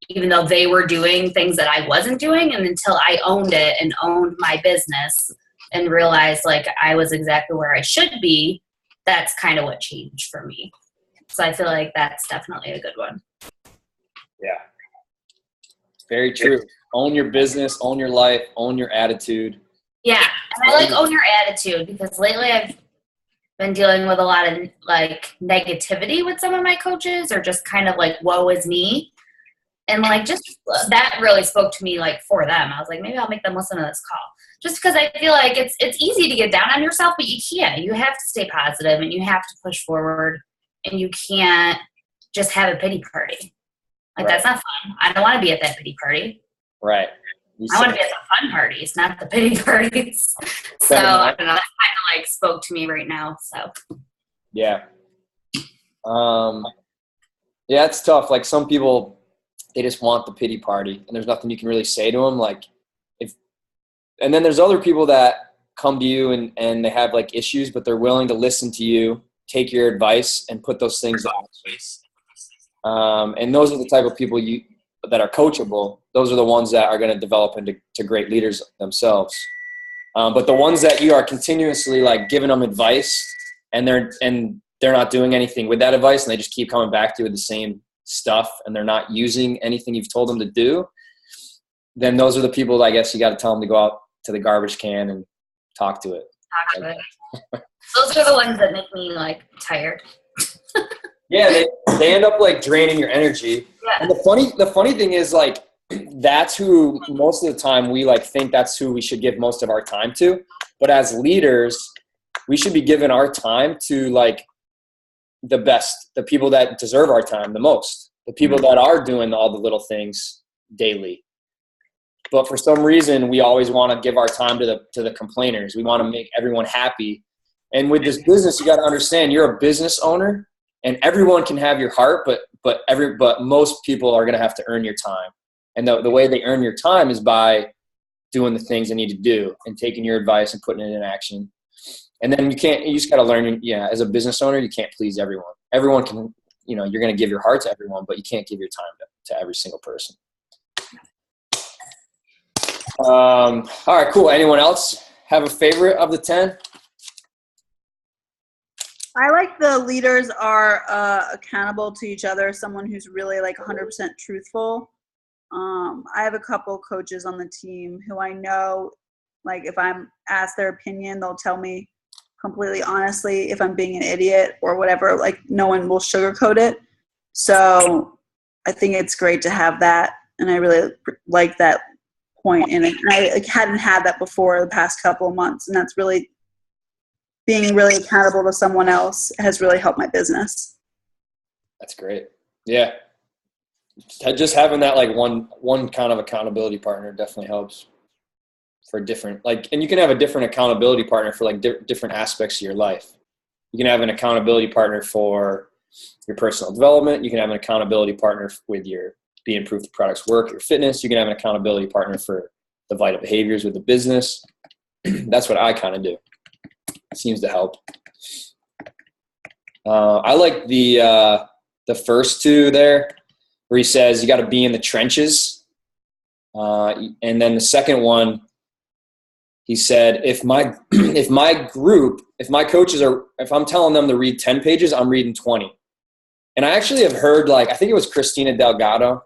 even though they were doing things that I wasn't doing, and until I owned it and owned my business and realized I was exactly where I should be, that's kind of what changed for me. So I feel like that's definitely a good one. Yeah. Very true. Own your business, own your life, own your attitude. Yeah. And I own your attitude because lately I've been dealing with a lot of negativity with some of my coaches or just kind of woe is me. And just that really spoke to me for them. I was like, maybe I'll make them listen to this call. Just because I feel like it's easy to get down on yourself, but you can't. You have to stay positive and you have to push forward and you can't just have a pity party. Right. That's not fun. I don't want to be at that pity party. Right. I want to be at the fun parties, not the pity parties. So I don't know. That kind of spoke to me right now. So yeah. Yeah, it's tough. Some people, they just want the pity party and there's nothing you can really say to them. And then there's other people that come to you and they have issues, but they're willing to listen to you, take your advice and put those things out. And those are the type of people that are coachable. Those are the ones that are going to develop into great leaders themselves. But the ones that you are continuously giving them advice and they're not doing anything with that advice and they just keep coming back to you with the same stuff and they're not using anything you've told them to do, then those are the people that I guess you got to tell them to go out to the garbage can and talk to it. Those are the ones that make me like tired. Yeah, they end up like draining your energy. Yeah. And the funny thing is like that's who most of the time we like think that's who we should give most of our time to. But as leaders, we should be giving our time to like the best, the people that deserve our time the most, the people that are doing all the little things daily. But for some reason, we always want to give our time to the complainers. We want to make everyone happy. And with this business, you got to understand you're a business owner, and everyone can have your heart, but most people are going to have to earn your time. And the way they earn your time is by doing the things they need to do and taking your advice and putting it in action. And then you just got to learn, as a business owner, you can't please everyone. Everyone can, you're going to give your heart to everyone, but you can't give your time to every single person. All right, cool. Anyone else have a favorite of the 10? I like the leaders are accountable to each other, someone who's really like 100% truthful. I have a couple coaches on the team who I know, like if I'm asked their opinion, they'll tell me completely honestly if I'm being an idiot or whatever. Like no one will sugarcoat it. So I think it's great to have that, and I really like that point in it. And I hadn't had that before the past couple of months, and that's really being really accountable to someone else has really helped my business. That's great. Yeah. Just having that like one kind of accountability partner definitely helps for different, and you can have a different accountability partner for like different aspects of your life. You can have an accountability partner for your personal development. You can have an accountability partner with your being proof the product's work, your fitness. You can have an accountability partner for the vital behaviors with the business. That's what I kind of do. It seems to help. I like the first two there where he says you got to be in the trenches. And then the second one, he said, if my coaches if I'm telling them to read 10 pages, I'm reading 20. And I actually have heard I think it was Christina Delgado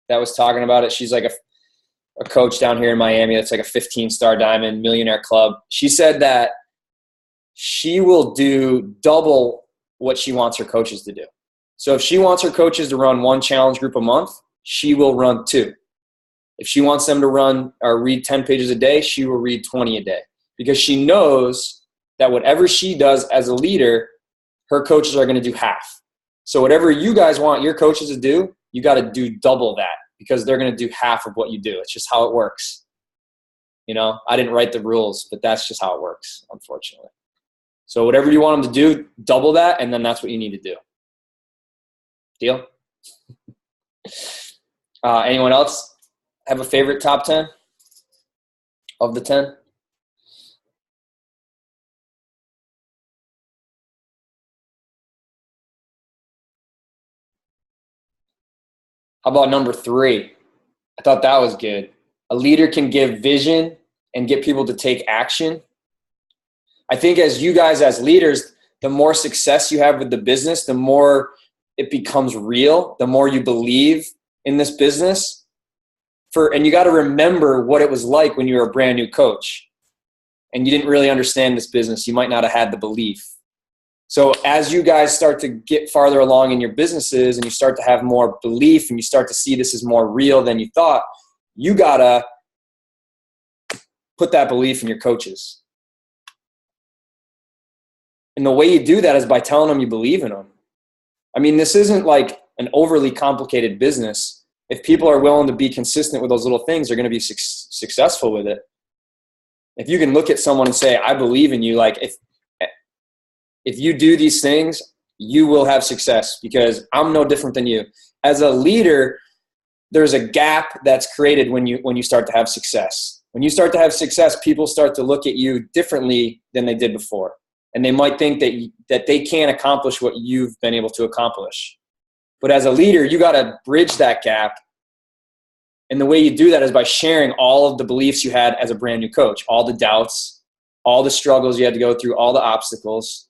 that was talking about it. She's like a coach down here in Miami. That's like a 15-star diamond millionaire club. She said that she will do double what she wants her coaches to do. So if she wants her coaches to run one challenge group a month, she will run 2. If she wants them to run or read 10 pages a day, she will read 20 a day, because she knows that whatever she does as a leader, her coaches are going to do half. So whatever you guys want your coaches to do, you got to do double that, because they're going to do half of what you do. It's just how it works. I didn't write the rules, but that's just how it works, unfortunately. So whatever you want them to do, double that, and then that's what you need to do. Deal? Anyone else have a favorite top 10 of the 10? How about number 3? I thought that was good. A leader can give vision and get people to take action. I think as you guys as leaders, the more success you have with the business, the more it becomes real, the more you believe in this business. And you got to remember what it was like when you were a brand new coach and you didn't really understand this business. You might not have had the belief. So as you guys start to get farther along in your businesses and you start to have more belief and you start to see this is more real than you thought, you got to put that belief in your coaches. And the way you do that is by telling them you believe in them. I mean, this isn't like an overly complicated business. If people are willing to be consistent with those little things, they're going to be successful with it. If you can look at someone and say, I believe in you, if you do these things, you will have success, because I'm no different than you. As a leader, there's a gap that's created when you start to have success. When you start to have success, people start to look at you differently than they did before. And they might think that they can't accomplish what you've been able to accomplish. But as a leader, you got to bridge that gap. And the way you do that is by sharing all of the beliefs you had as a brand new coach, all the doubts, all the struggles you had to go through, all the obstacles.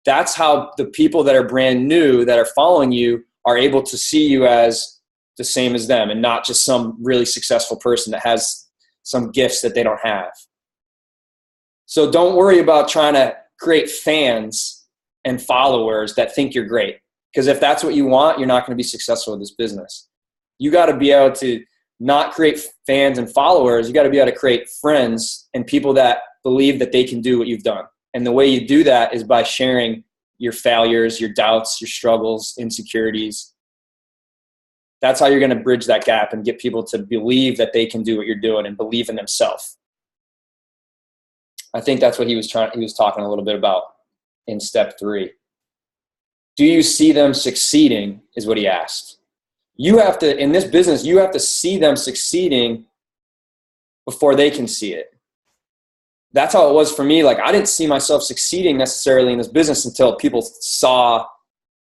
that's how the people that are brand new that are following you are able to see you as the same as them and not just some really successful person that has some gifts that they don't have. So don't worry about trying to create fans and followers that think you're great. Because if that's what you want, you're not going to be successful with this business. You got to be able to not create fans and followers. You got to be able to create friends and people that believe that they can do what you've done. And the way you do that is by sharing your failures, your doubts, your struggles, insecurities. That's how you're going to bridge that gap and get people to believe that they can do what you're doing and believe in themselves. I think that's what he was talking a little bit about in step 3. Do you see them succeeding is what he asked. You have to, in this business, you have to see them succeeding before they can see it. That's how it was for me. Like, I didn't see myself succeeding necessarily in this business until people saw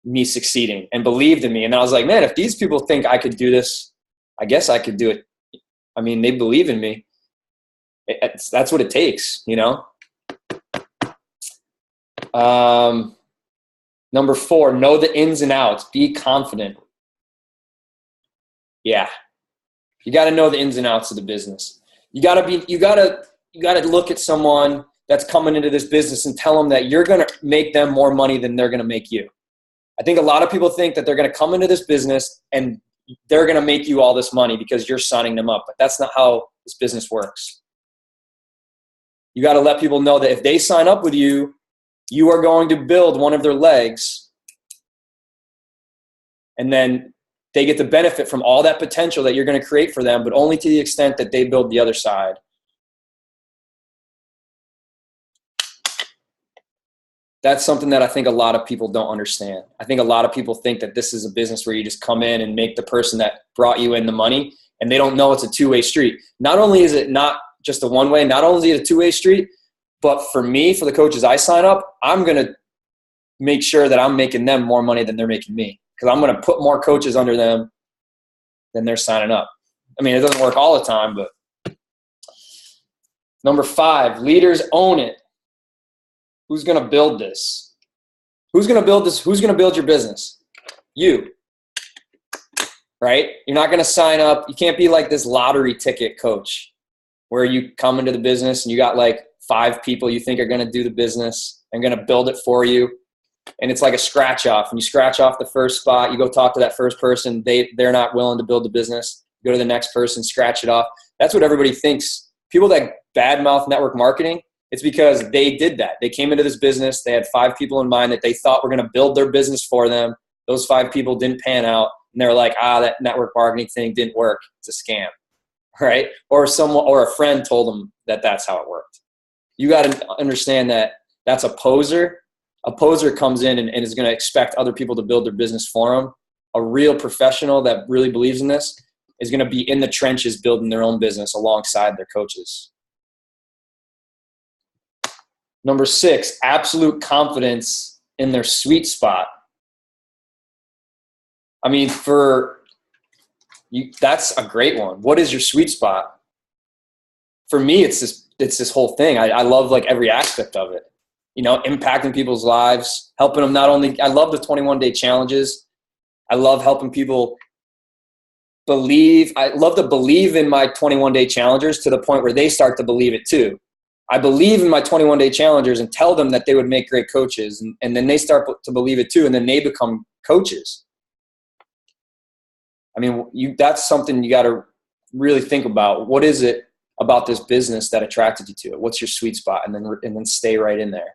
me succeeding and believed in me. And I was like, man, if these people think I could do this, I guess I could do it. I mean, they believe in me. That's what it takes, you know? Number 4, know the ins and outs. Be confident. Yeah. You got to know the ins and outs of the business. You got to look at someone that's coming into this business and tell them that you're going to make them more money than they're going to make you. I think a lot of people think that they're going to come into this business and they're going to make you all this money because you're signing them up. But that's not how this business works. You got to let people know that if they sign up with you, you are going to build one of their legs. And then they get the benefit from all that potential that you're going to create for them, but only to the extent that they build the other side. That's something that I think a lot of people don't understand. I think a lot of people think that this is a business where you just come in and make the person that brought you in the money, and they don't know it's a two-way street. Not only is it not just a one-way, not only is it a two-way street, but for me, for the coaches I sign up, I'm going to make sure that I'm making them more money than they're making me, because I'm going to put more coaches under them than they're signing up. I mean, it doesn't work all the time, but. Number 5, leaders own it. Who's going to build this? Who's going to build this? Who's going to build your business? You. Right? You're not going to sign up. You can't be like this lottery ticket coach where you come into the business and you got like 5 people you think are going to do the business and going to build it for you. And it's like a scratch off. When you scratch off the first spot, you go talk to that first person. They're not willing to build the business. Go to the next person, scratch it off. That's what everybody thinks. People that badmouth network marketing, it's because they did that. They came into this business. They had 5 people in mind that they thought were going to build their business for them. Those 5 people didn't pan out. And they're like, that network marketing thing didn't work. It's a scam, right? Or a friend told them that that's how it worked. You got to understand that that's a poser. A poser comes in and is going to expect other people to build their business for them. A real professional that really believes in this is going to be in the trenches building their own business alongside their coaches. Number 6, absolute confidence in their sweet spot. I mean, for you, that's a great one. What is your sweet spot? For me, it's this whole thing. I love like every aspect of it. You know, impacting people's lives, helping them not only – I love the 21-day challenges. I love helping people believe. I love to believe in my 21-day challengers to the point where they start to believe it too. I believe in my 21-day challengers and tell them that they would make great coaches. And then they start to believe it too, and then they become coaches. I mean, that's something you got to really think about. What is it about this business that attracted you to it? What's your sweet spot? And then stay right in there.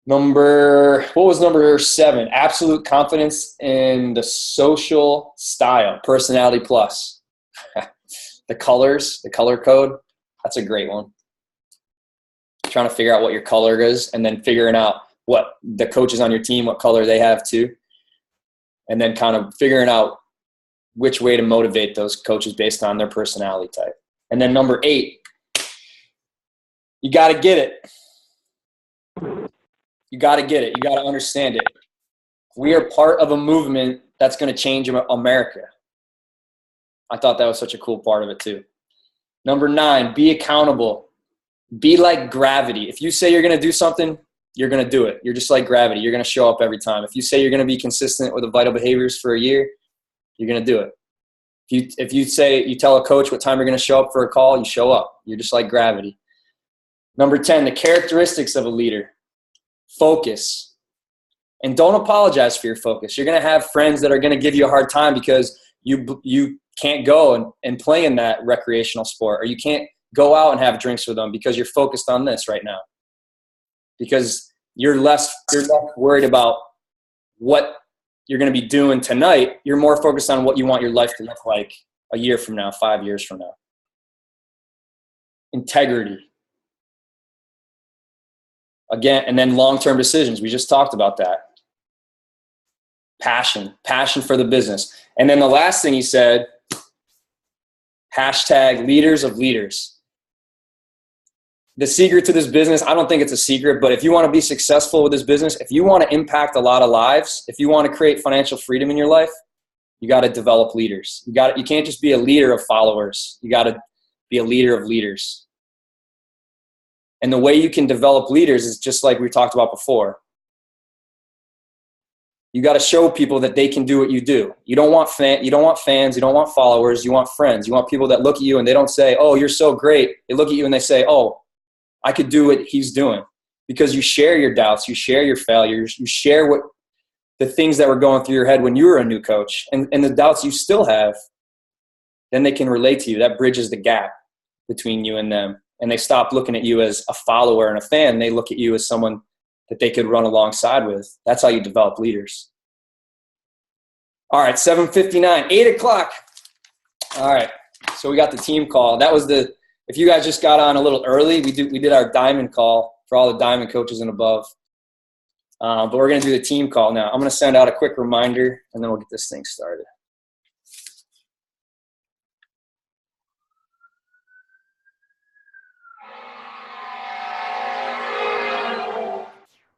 What was number 7? Absolute confidence in the social style, personality plus. The colors, the color code, that's a great one. Trying to figure out what your color is and then figuring out what the coaches on your team, what color they have too. And then kind of figuring out which way to motivate those coaches based on their personality type. And then number 8, you got to get it. You got to get it. You got to understand it. We are part of a movement that's going to change America. I thought that was such a cool part of it too. Number 9, be accountable. Be like gravity. If you say you're going to do something, you're going to do it. You're just like gravity. You're going to show up every time. If you say you're going to be consistent with the vital behaviors for a year, you're going to do it. If you say, you tell a coach what time you're going to show up for a call, you show up. You're just like gravity. Number 10, the characteristics of a leader. Focus. And don't apologize for your focus. You're going to have friends that are going to give you a hard time because you can't go and play in that recreational sport, or you can't go out and have drinks with them because you're focused on this right now. Because you're less worried about what you're going to be doing tonight. You're more focused on what you want your life to look like a year from now, 5 years from now. Integrity. Again, and then long-term decisions. We just talked about that. Passion for the business. And then the last thing he said, hashtag leaders of leaders. The secret to this business, I don't think it's a secret, but if you want to be successful with this business, if you want to impact a lot of lives, if you want to create financial freedom in your life, you got to develop leaders. You can't just be a leader of followers. You got to be a leader of leaders. And the way you can develop leaders is just like we talked about before. You got to show people that they can do what you do. You don't want fans, you don't want followers, you want friends. You want people that look at you and they don't say, "Oh, you're so great." They look at you and they say, "Oh, I could do what he's doing." Because you share your doubts, you share your failures, you share the things that were going through your head when you were a new coach, and the doubts you still have. Then they can relate to you. That bridges the gap between you and them. And they stop looking at you as a follower and a fan. They look at you as someone that they could run alongside with. That's how you develop leaders. All right, 7:59, 8 o'clock. All right, so we got the team call. That was if you guys just got on a little early, we did our diamond call for all the diamond coaches and above. But we're going to do the team call now. I'm going to send out a quick reminder, and then we'll get this thing started.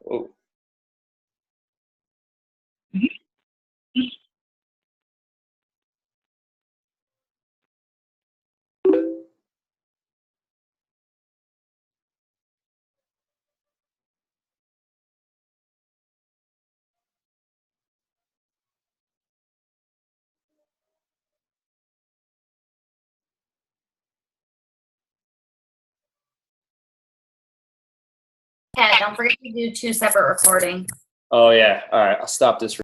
Whoa. Yeah, don't forget to do 2 separate recordings. Oh, yeah. All right, I'll stop this.